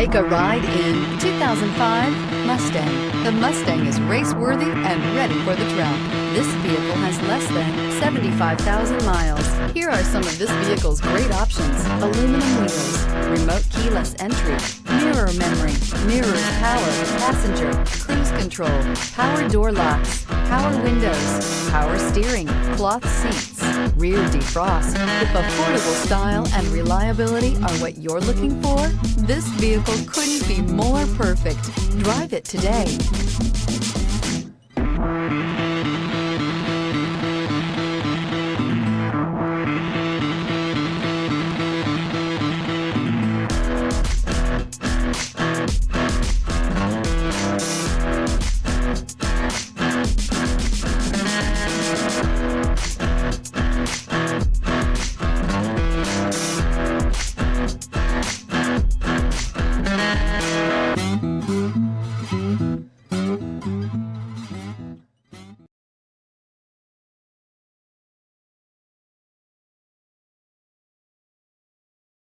Take a ride in 2005 Mustang. The Mustang is race-worthy and ready for the track. This vehicle has less than 75,000 miles. Here are some of this vehicle's great options: aluminum wheels, remote keyless entry, mirror memory, mirrors power, passenger, cruise control, power door locks, power windows, power steering, cloth seats, rear defrost. If affordable style and reliability are what you're looking for, this vehicle couldn't be more perfect. Drive it today.